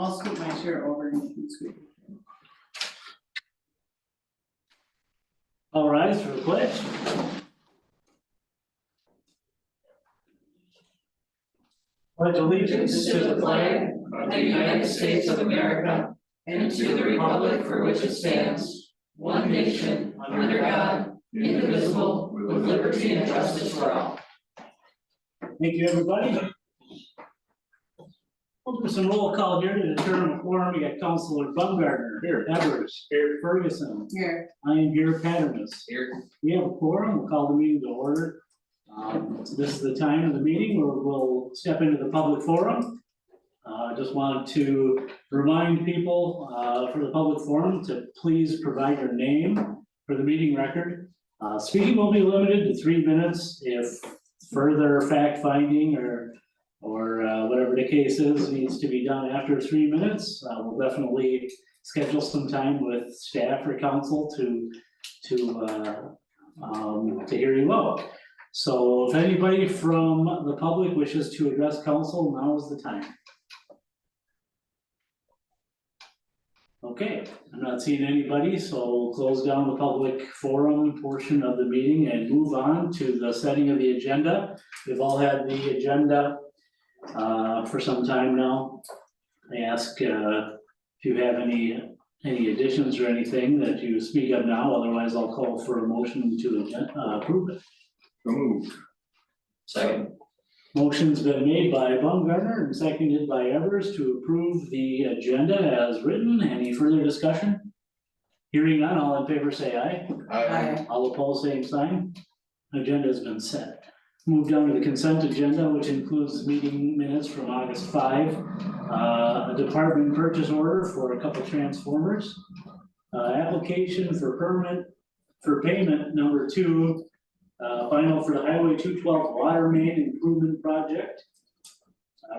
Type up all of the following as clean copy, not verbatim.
I'll scoot my chair over and you can scoot. All rise for the pledge. Pledge allegiance to the flag of the United States of America and to the republic for which it stands, one nation, under God, indivisible, with liberty and justice for all. Thank you, everybody. We'll do some roll call here to determine the quorum. We got Councilor Baumgartner. Here. Evers. Here. Ferguson. Here. I am here. Patterns. Here. We have a quorum. We'll call the meeting to order. So this is the time of the meeting where we'll step into the public forum. I just wanted to remind people for the public forum to please provide your name for the meeting record. Speaking will be limited to 3 minutes. If further fact finding or whatever the case is needs to be done after 3 minutes, we'll definitely schedule some time with staff or council to hear you out. So if anybody from the public wishes to address council, now is the time. Okay, I'm not seeing anybody, so we'll close down the public forum portion of the meeting and move on to the setting of the agenda. We've all had the agenda for some time now. I ask if you have any additions or anything that you speak of now, otherwise I'll call for a motion to approve it. Move. Second. Motion's been made by Baumgartner and seconded by Evers to approve the agenda as written. Any further discussion? Hearing none, all in favor say aye. Aye. All opposed, same sign. Agenda has been set. Move down to the consent agenda, which includes meeting minutes from August 5. A department purchase order for a couple transformers. Application for payment number 2. Final for the Highway 212 Water Main Improvement Project.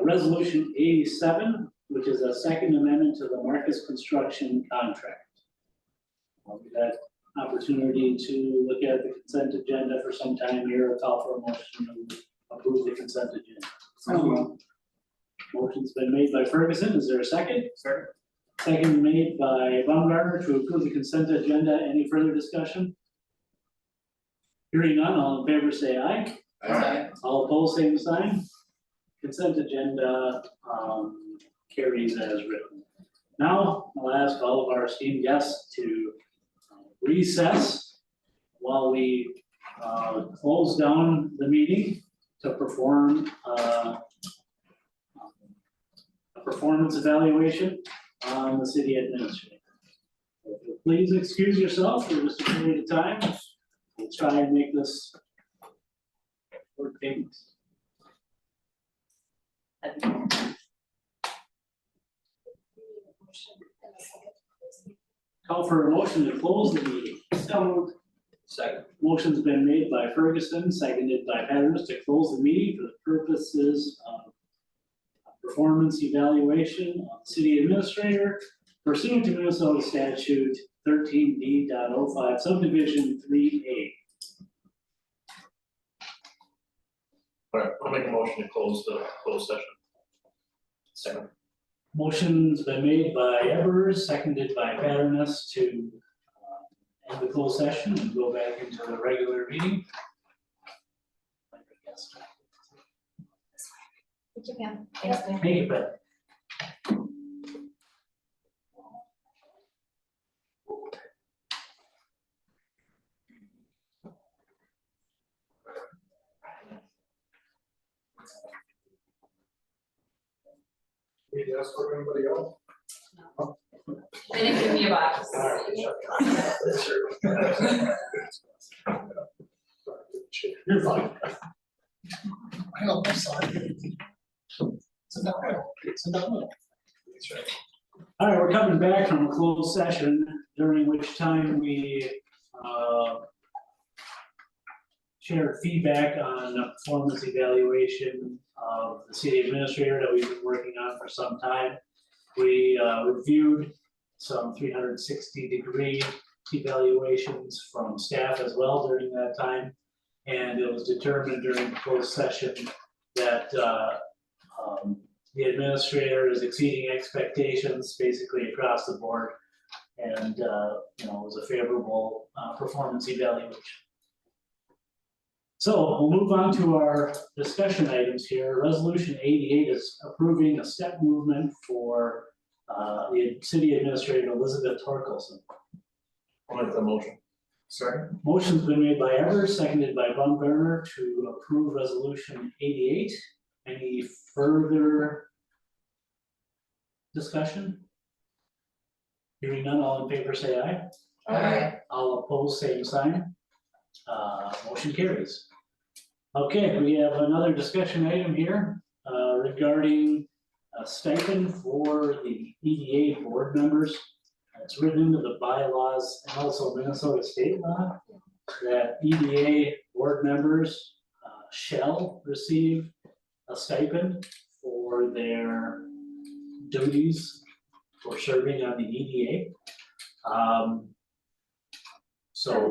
Resolution 87, which is a second amendment to the Marcus Construction Contract. We've had opportunity to look at the consent agenda for some time here. I'll call for a motion to approve the consent agenda. So Motion's been made by Ferguson. Is there a second? Second. Second made by Baumgartner to approve the consent agenda. Any further discussion? Hearing none, all in favor say aye. Aye. All opposed, same sign. Consent agenda carries as written. Now, I'll ask all of our esteemed guests to recess while we close down the meeting to perform a performance evaluation on the city administrator. If you'll please excuse yourself for just a period of time. We'll try and make this work painless. Call for a motion to close the meeting. So moved. Second. Motion's been made by Ferguson, seconded by Patterns to close the meeting for the purposes of performance evaluation of the city administrator pursuant to Minnesota statute 13D.05 subdivision 3A. All right, I'll make a motion to close the closed session. Second. Motion's been made by Evers, seconded by Patterns to end the closed session and go back into the regular meeting. Thank you, Pam. Thanks, Pam. Thank you, Pat. Need to ask for anybody else? They didn't give me a box. You're fine. I know, I'm sorry. It's not real. It's not real. That's right. All right, we're coming back from a closed session, during which time we shared feedback on the performance evaluation of the city administrator that we've been working on for some time. We reviewed some 360-degree evaluations from staff as well during that time. And it was determined during the closed session that the administrator is exceeding expectations basically across the board. And, you know, it was a favorable, performance evaluation. So we'll move on to our discussion items here. Resolution 88 is approving a step movement for, the city administrator Elizabeth Torkelson. I'll make the motion. Sorry, Motion's been made by Evers, seconded by Von Berner to approve resolution 88. Any further discussion? Hearing none, all in favor say aye. Aye. All opposed, same sign. Motion carries. Okay, we have another discussion item here, regarding a stipend for the EDA board members. It's written into the bylaws and also Minnesota state law that EDA board members shall receive a stipend for their duties for serving on the EDA. So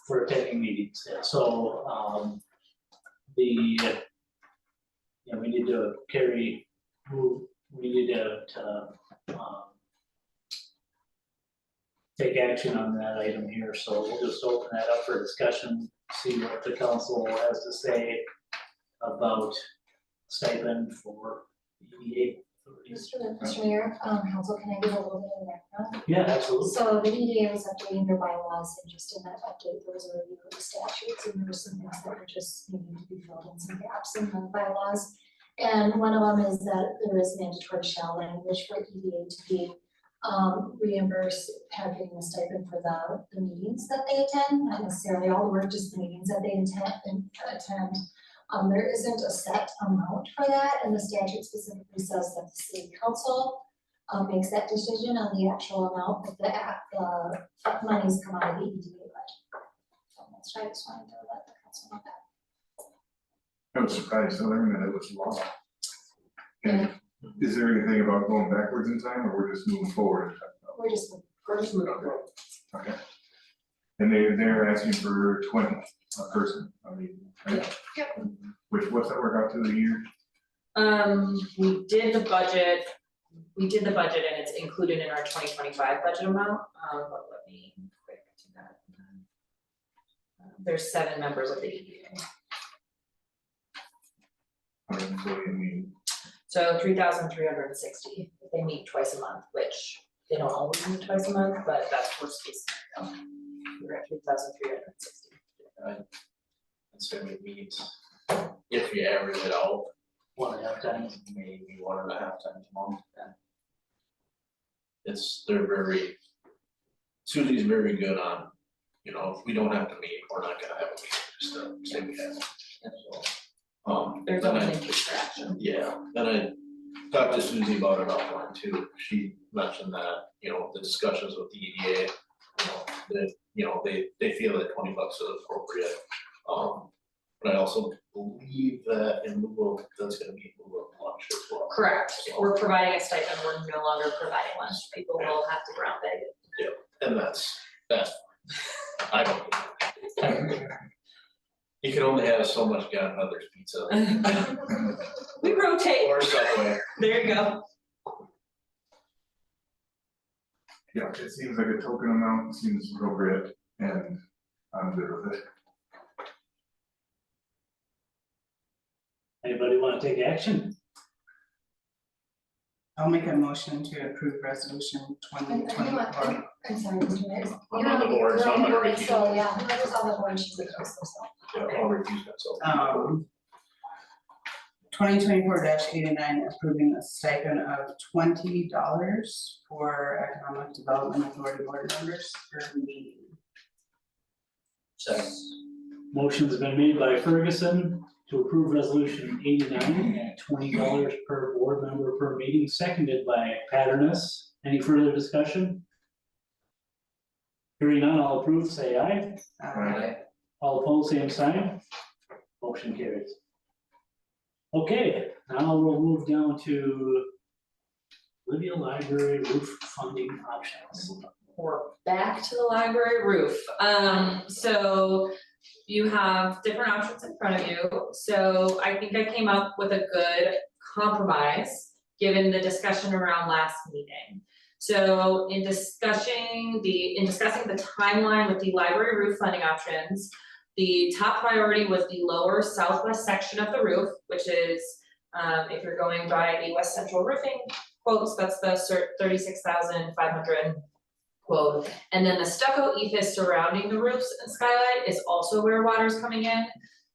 for attending meetings, yeah, so we need to take action on that item here, so we'll just open that up for discussion, see what the council has to say about stipend for EDA authorities. Mr. Mayor, council, can I give a little bit of background? Yeah, absolutely. So the EDA was updating their bylaws, and just in that update, there was a review of the statutes, and there were some things that were just needing to be filled in, some gaps in the bylaws. And one of them is that there is mandatory shall language for EDA to be reimbursed, having a stipend for the meetings that they attend, not necessarily all the work, just the meetings that they attend. There isn't a set amount for that, and the statute specifically says that the city council makes that decision on the actual amount, but the monies come out of the EDA budget. So that's why I just wanted to let the council know that. I was surprised to learn that it was law. And is there anything about going backwards in time, or we're just moving forward? We're just moving forward. Okay. And they're asking for 20 a person, I mean, right? Yep. What's that work out to a year? We did the budget and it's included in our 2025 budget amount, but let me quick do that. There's 7 members of the EDA. So 3,360, they meet twice a month, which they don't always meet twice a month, but that's worst case scenario. We're at 3,360. I'd say we meet, if you average it out, 1.5 times. maybe 1.5 times a month. Susie's very good on, if we don't have to meet, we're not gonna have a meeting, just to say we have. So, There's then always interest for action. Yeah, then I talked to Susie about it offline too. She mentioned that, the discussions with the EDA, that, they feel that $20 is appropriate. But I also believe that that's gonna be in lieu of lunch as well. Correct, we're providing a stipend, we're no longer providing lunch, people will have to ground bag it. Yeah, and that's, I don't. You can only have so much Godmother's pizza. We rotate, Or Subway. there you go. Yeah, it seems like a token amount, seems appropriate, and I'm good with it. Anybody want to take action? I'll make a motion to approve resolution And 2024. I'm sorry, Mr. Mayor. I'm on the board, so I'm gonna recuse. So, yeah, whoever's on the board should recuse themselves. Yeah, I'll recuse myself. 2024-89, approving a stipend of $20 for Economic Development Authority board members per meeting. Second. Motion's been made by Ferguson to approve resolution 89 at $20 per board member per meeting, seconded by Patterness. Any further discussion? Hearing none, all approved, say aye. Aye. All opposed, same sign. Motion carries. Okay, now we'll move down to Olivia Library Roof funding options. We're back to the library roof. So you have different options in front of you. So I think I came up with a good compromise, given the discussion around last meeting. So in discussing the timeline with the library roof funding options, the top priority was the lower southwest section of the roof, which is, if you're going by the West Central Roofing quotes, that's the 36,500 quote. And then the stucco ephes surrounding the roofs and skylight is also where water's coming in.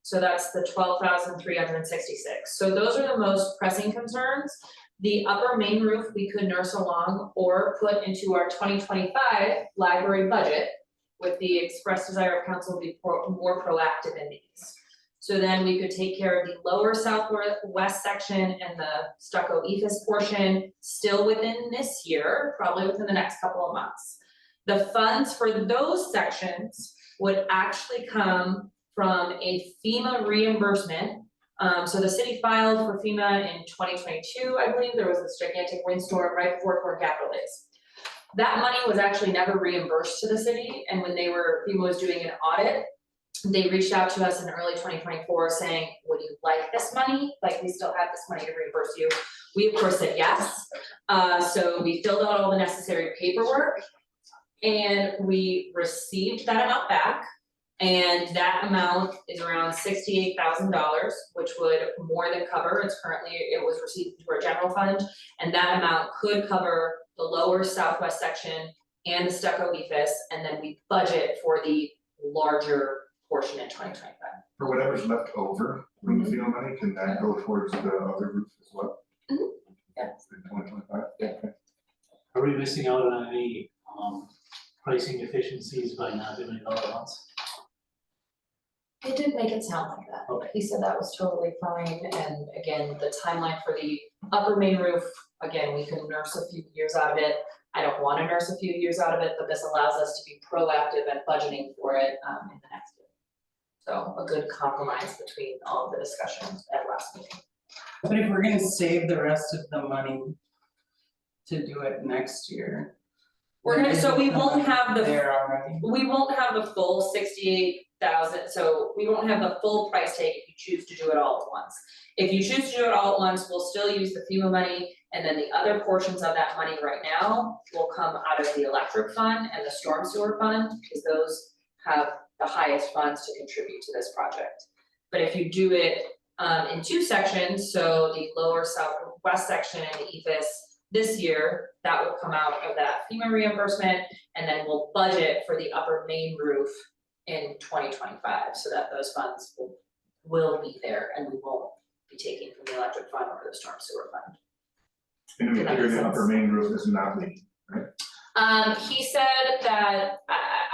So that's the 12,366. So those are the most pressing concerns. The upper main roof we could nurse along or put into our 2025 library budget with the express desire of council to be more proactive in these. So then we could take care of the lower southwest section and the stucco ephes portion still within this year, probably within the next couple of months. The funds for those sections would actually come from a FEMA reimbursement. So the city filed for FEMA in 2022, I believe. There was this gigantic windstorm right before Core Capital Days. That money was actually never reimbursed to the city, and when FEMA was doing an audit, they reached out to us in early 2024 saying, would you like this money? Like, we still have this money to reimburse you. We of course said yes. So we filled out all the necessary paperwork and we received that amount back. And that amount is around $68,000, which would more than cover, it was received into our general fund, and that amount could cover the lower southwest section and the stucco ephes, and then we budget for the larger portion in 2025. For whatever's left over from the FEMA money, can that go towards the other roof as well? Yeah. In 2025? Yeah. Are we missing out on any pricing efficiencies by not doing it all at once? It did make it sound like that. Okay. He said that was totally fine, and again, the timeline for the upper main roof, again, we can nurse a few years out of it. I don't wanna nurse a few years out of it, but this allows us to be proactive at budgeting for it in the next year. So a good compromise between all of the discussions at last meeting. But if we're gonna save the rest of the money to do it next year. So we won't have the There already. We won't have the full 68,000, so we won't have the full price tag if you choose to do it all at once. If you choose to do it all at once, we'll still use the FEMA money, and then the other portions of that money right now will come out of the electric fund and the storm sewer fund, because those have the highest funds to contribute to this project. But if you do it in two sections, so the lower southwest section and the ephes this year, that will come out of that FEMA reimbursement, and then we'll budget for the upper main roof in 2025, so that those funds will be there and we won't be taking from the electric fund or the storm sewer fund. And we Does that figure make the upper sense? main roof is not leaking, right? He said that,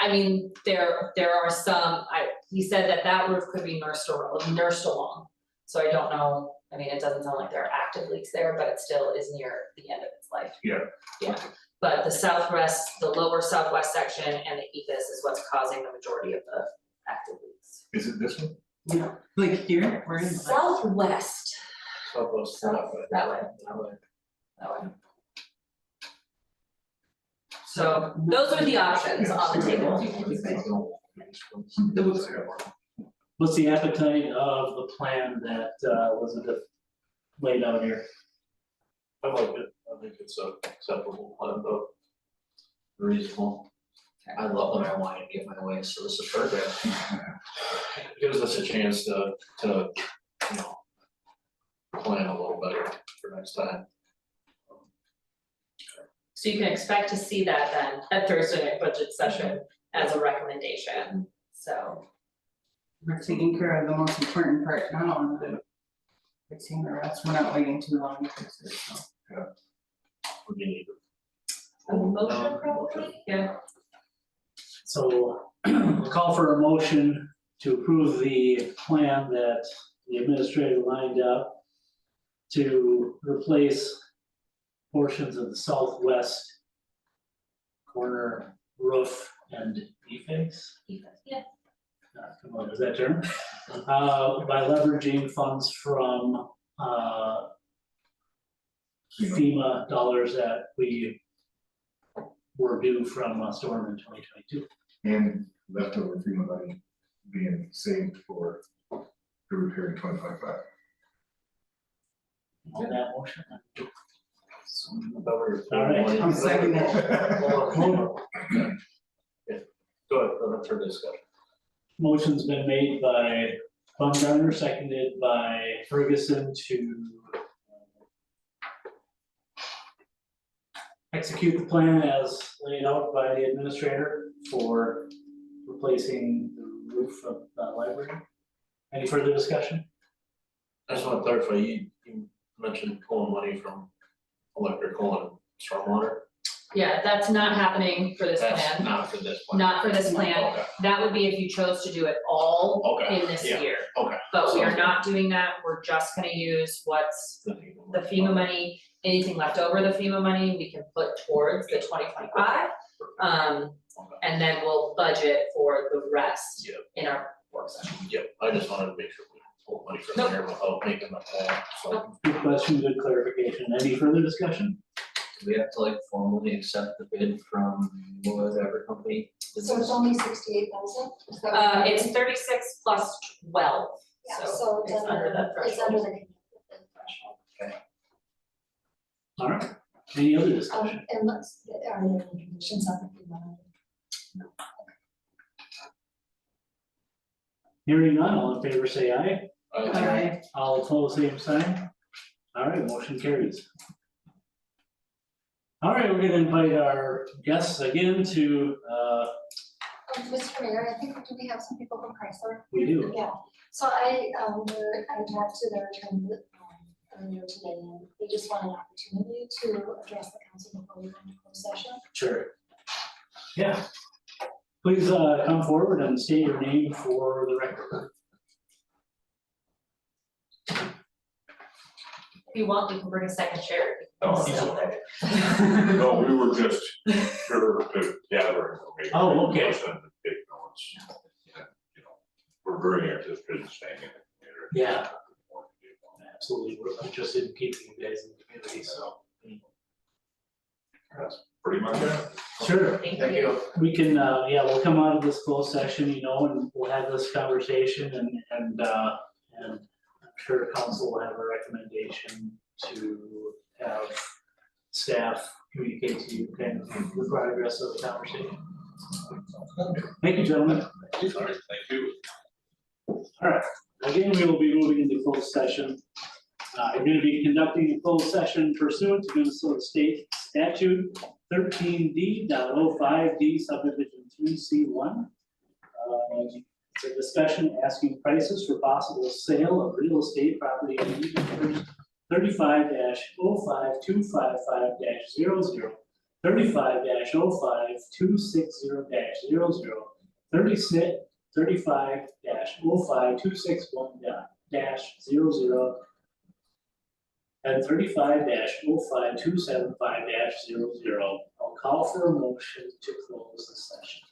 I mean, there are some, he said that roof could be nursed along. So I don't know, I mean, it doesn't sound like there are active leaks there, but it still is near the end of its life. Yeah. Yeah, but the lower southwest section and the ephes is what's causing the majority of the active leaks. Is it this one? Yeah, like here, we're in. Southwest, Southwest, that way. So those are the options on the table. What's the appetite of the plan that was laid out here? I like it, I think it's a acceptable plan, though. Reasonable. I love when I want to get my way, so this is perfect. It gives us a chance to, you know, plan a little better for next time. So you can expect to see that then at Thursday night budget session as a recommendation, so. We're taking care of the most important part now, and then fixing the rest, we're not waiting too long to fix it, so. What do you need? A motion probably, yeah. So we'll call for a motion to approve the plan that the administrator lined up to replace portions of the southwest corner roof and ephes. Yeah. Come on, is that term? By leveraging funds from FEMA dollars that we were due from storm in 2022. And leftover FEMA money being saved for the repair in 2025. on that motion? Whatever. All right. I'm second it. Go ahead for discussion. Motion's been made by Baumgartner, seconded by Ferguson to execute the plan as laid out by the administrator for replacing the roof of the library. Any further discussion? I just want to clarify, you mentioned pulling money from electrical and stormwater. Yeah, that's not happening for this That's plan, not for this plan. not for this plan. Okay, That would be if you chose to do it all Okay, in this yeah, year. okay. But we are So- not doing that, we're just gonna use what's the FEMA money, anything left over the FEMA money, we can put towards the 2025. Okay. And then we'll budget for the rest Yep. in our work session. Yep, I just wanted to make sure we pulled money from Nope. there without making the call, so. Good question, good clarification. Any further discussion? Do we have to like formally accept the bid from whatever company? So it's only 68,000? It's 36 plus 12, Yeah, so it's under that It's under threshold. the threshold. All right, any other discussion? And let's, are there any conditions on the FEMA? Hearing none, all in favor say aye. Aye. All opposed, same sign. All right, motion carries. All right, we're gonna invite our guests again to, Mr. Mayor, I think, do we have some people from Chrysler? we do. Yeah, so I talked to their attorney earlier today, and they just want an opportunity to address the council before we go into closed session. Sure. Yeah. Please come forward and state your name for the record. If you want, we can bring a second chair. Oh, Sit up there. No, we were just here to gather information. Oh, okay. It wasn't to take notes. And, you know, we're very active in staying in the community. Yeah. Absolutely, we're interested in keeping you guys in the community, so. That's pretty much it. Sure. Thank Thank you. you. We can, yeah, we'll come out of this closed session, you know, and we'll have this conversation and I'm sure council will have a recommendation to have staff communicate to you kind of the progress of the conversation. Thank you, gentlemen. All right, thank you. All right, again, we will be moving into closed session. We're going to be conducting a closed session pursuant to Minnesota State Statute 13D.05D subdivision 3C1. It's a discussion asking prices for possible sale of real estate property in EDA Numbers 35-05255-00, 35-05260-00, 35-05261-00, and 35-05275-00. I'll call for a motion to close the session.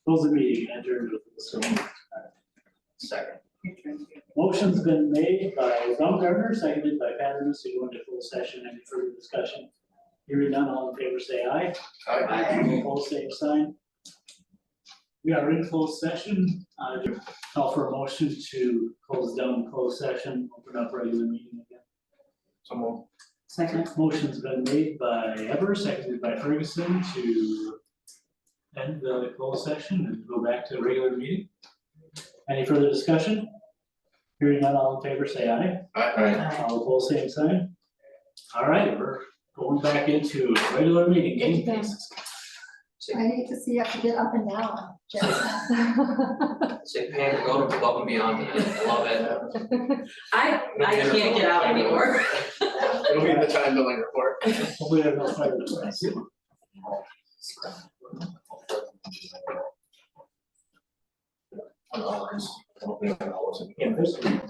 Close the meeting and adjourn to the session. Second. Motion's been made by Baumgartner, seconded by Patterson, to go into closed session. Any further discussion? Hearing none, all in favor say aye. Aye. Opposed, same sign. We are in closed session. Call for a motion to close down closed session, open up regular meeting again. Someone. Second. Motion's been made by Eber, seconded by Ferguson to end the closed session and go back to the regular meeting. Any further discussion? Hearing none, all in favor say aye. Aye. All opposed, same sign. All right, we're going back into regular meeting. Game cases. I hate to see you have to get up and down, Jason. Say, Pam, we're going above and beyond tonight. I love it. I can't get out anymore. It'll be in the time billing report. Hopefully I have no fire department. Yeah, there's three.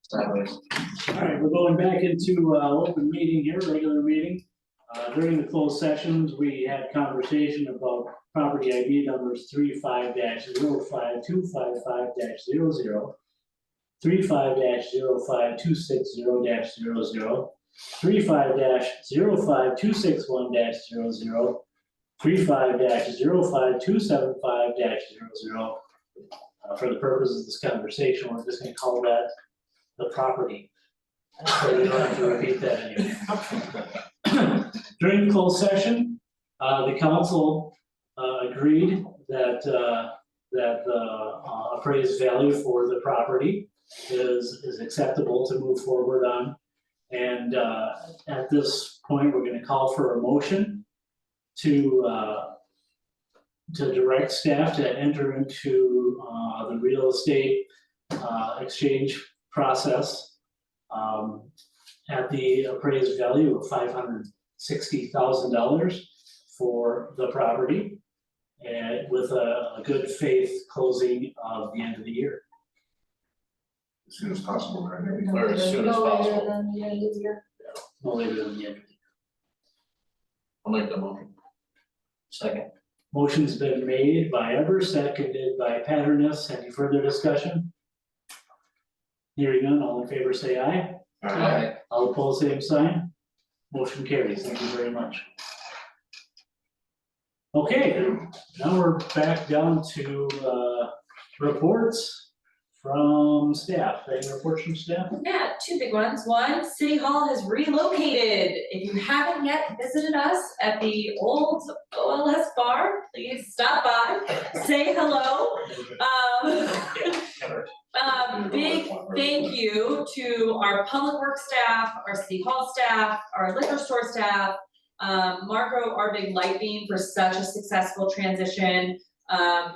Sideways. All right, we're going back into open meeting here, regular meeting. During the closed sessions, we had conversation about property ID numbers 35-05255-00, 35-05260-00, 35-05261-00, 35-05275-00. For the purposes of this conversation, we're just gonna call that the property. So we don't have to repeat that anymore. During the closed session, the council agreed that the appraised value for the property is acceptable to move forward on. And at this point, we're gonna call for a motion to direct staff to enter into the real estate exchange process at the appraised value of $560,000 for the property, and with a good faith closing of the end of the year. As soon as possible, right? Or as soon as No later possible. than the end of the year. No later than the end of the year. I'll make the motion. Second. Motion's been made by Ever, seconded by Patterness. Any further discussion? Hearing none, all in favor say aye. All opposed, same sign. Motion carries. Thank you very much. Okay, now we're back down to reports from staff. Any reports from staff? Yeah, two big ones. One, City Hall has relocated. If you haven't yet visited us at the old OLS bar, please stop by, say hello. Big thank you to our public works staff, our City Hall staff, our liquor store staff, Marco, our big light beam, for such a successful transition.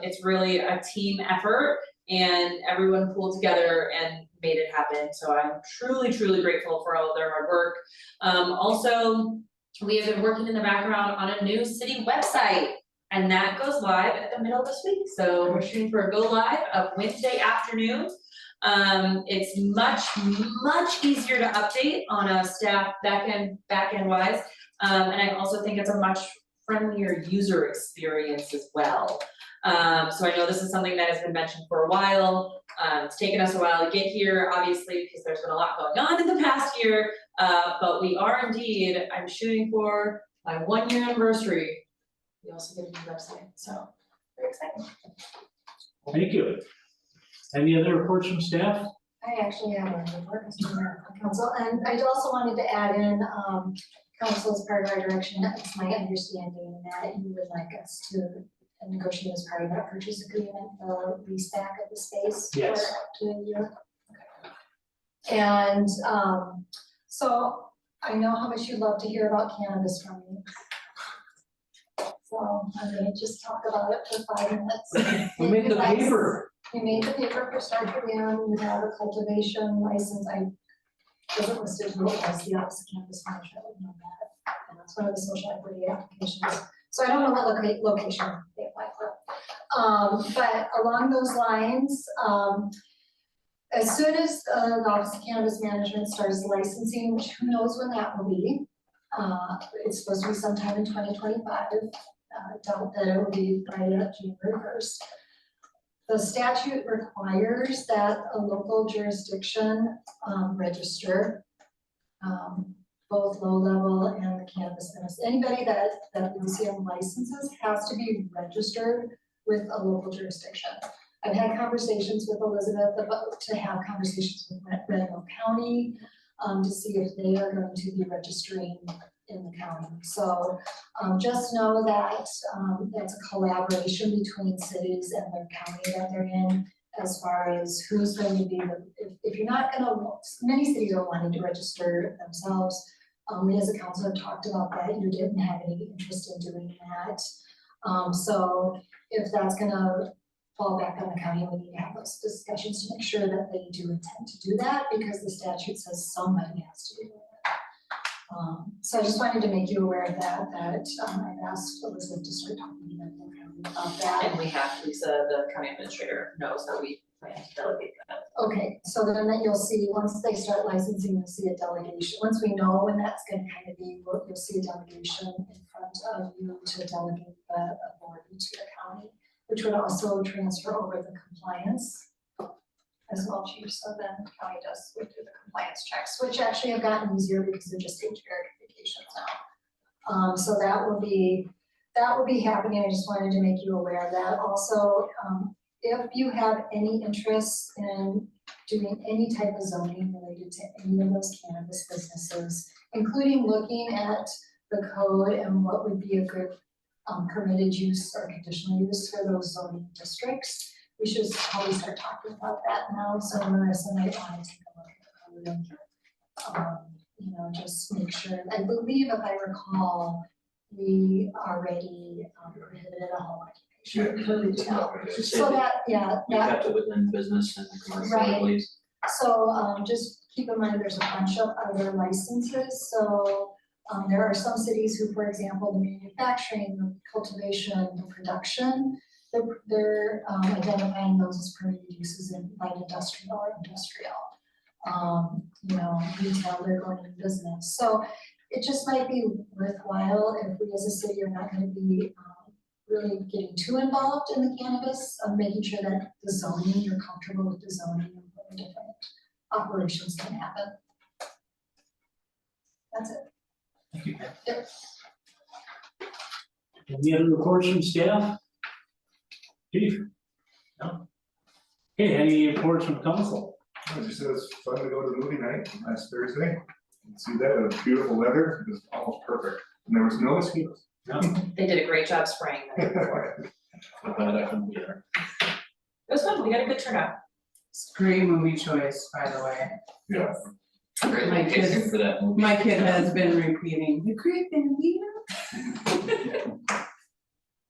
It's really a team effort, and everyone pulled together and made it happen. So I'm truly, truly grateful for all of their hard work. Also, we have been working in the background on a new city website, and that goes live at the middle of this week. So we're shooting for a go live of Wednesday afternoon. It's much easier to update on a staff back-end wise. And I also think it's a much friendlier user experience as well. So I know this is something that has been mentioned for a while. It's taken us a while to get here, obviously, because there's been a lot going on in the past year. But we are indeed, I'm shooting for my 1-year anniversary. We also get a new website, so very exciting. Thank you. Any other reports from staff? I actually have a report, Mr. Mayor, from council, and I also wanted to add in, council as part of our direction. It's my understanding that you would like us to negotiate as part of that purchase agreement, the lease back of the space for Yes. up to a year. Okay. And so I know how much you'd love to hear about cannabis from me. So I'm gonna just talk about it for 5 minutes. We made the paper. We made the paper for Start for Them. We have a cultivation license. I wasn't listed who it was, the Office of Cannabis Management, I would know that. And that's one of the social equity applications. So I don't know what location they apply for. But along those lines, as soon as the Office of Cannabis Management starts licensing, which who knows when that will be, it's supposed to be sometime in 2025. Doubt that it will be right at January 1st. The statute requires that a local jurisdiction register both low level and the cannabis business. Anybody that museum licenses has to be registered with a local jurisdiction. I've had conversations with Elizabeth about to have conversations with Redmond County to see if they are going to be registering in the county. So just know that it's a collaboration between cities and the county that they're in, as far as who's going to be if you're not going to, many cities are wanting to register themselves. We as a council have talked about that. You didn't have any interest in doing that. So if that's going to fall back on the county, we need to have those discussions to make sure that they do intend to do that, because the statute says somebody has to do it. So I just wanted to make you aware of that, I've asked Elizabeth to start talking to them about that. And we have, Lisa, the county administrator, knows that we plan to delegate that. Okay, so then that you'll see, once they start licensing, you'll see a delegation. Once we know when that's gonna kind of be, you'll see a delegation in front of you to delegate the authority to the county, which would also transfer over the compliance as well, chief. So then the county would do the compliance checks, which actually have gotten easier because they're just age verifications now. So that will be happening. I just wanted to make you aware of that. Also, if you have any interest in doing any type of zoning related to any of those cannabis businesses, including looking at the code and what would be a good permitted use or conditional use for those zoning districts. We should probably start talking about that now, so Marissa might want to take a look at the code and, just make sure. I believe if I recall, we already prohibited a home occupation for retail. So that, We kept it within business and commercial at Right. least. So just keep in mind, there's a bunch of other licenses, so there are some cities who, for example, the manufacturing, the cultivation, the production, they're identifying those as permitted uses in light industrial or industrial. Retail, they're going into business. So it just might be worthwhile if we as a city are not gonna be really getting too involved in the cannabis, making sure that the zoning, you're comfortable with the zoning and what the different operations can happen. That's it. Thank you. Yep. Any other reports from staff? Chief? No? Okay, any reports from council? I just said it was fun to go to the movie night last Thursday. See that, it was beautiful weather, it was almost perfect, and there was no mosquitoes. They did a great job spraying them before. I'm glad I couldn't be there. It was fun, we got a good turnout. Great movie choice, by the way. Yeah. Great My location kids- for that movie. My kid has been repeating, the great Bambino.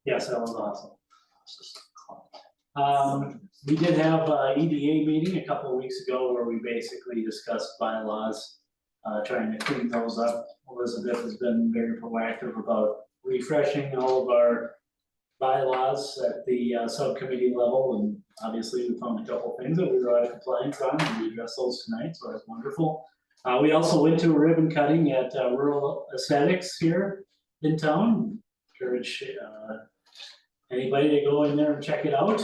Yes, that was awesome. We did have a EDA meeting a couple of weeks ago where we basically discussed bylaws, trying to clean those up. Elizabeth has been very proactive about refreshing all of our bylaws at the subcommittee level, and obviously we found a couple of things that we were out of compliance on, and we addressed those tonight, so that's wonderful. We also went to a ribbon cutting at Rural Aesthetics here in town. Encourage anybody to go in there and check it out.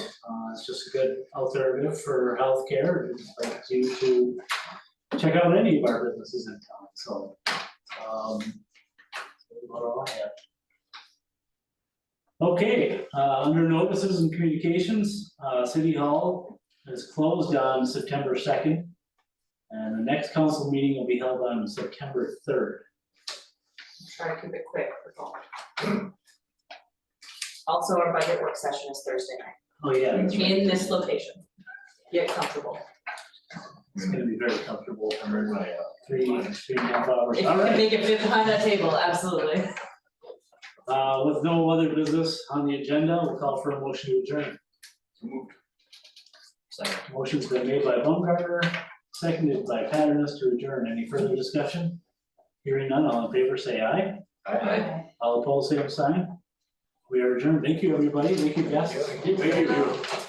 It's just a good alternative for healthcare. I'd like you to check out any of our businesses in town, so. What all I have. Okay, under notices and communications, City Hall is closed on September 2nd. And the next council meeting will be held on September 3rd. Try to keep it quick for fall. Also, our budget work session is Thursday night, Oh, yeah, that's right. in this location. Get comfortable. It's gonna be very comfortable. I'm in my, 3.5 hours. If you All can right. make it fit behind that table, absolutely. With no other business on the agenda, we'll call for a motion to adjourn. So moved. Second. Motion's been made by Baumgartner, seconded by Paternoss to adjourn. Any further discussion? Hearing none, all in favor say aye. All opposed, same sign. We are adjourned. Thank you, everybody. Thank you, guests. Thank you.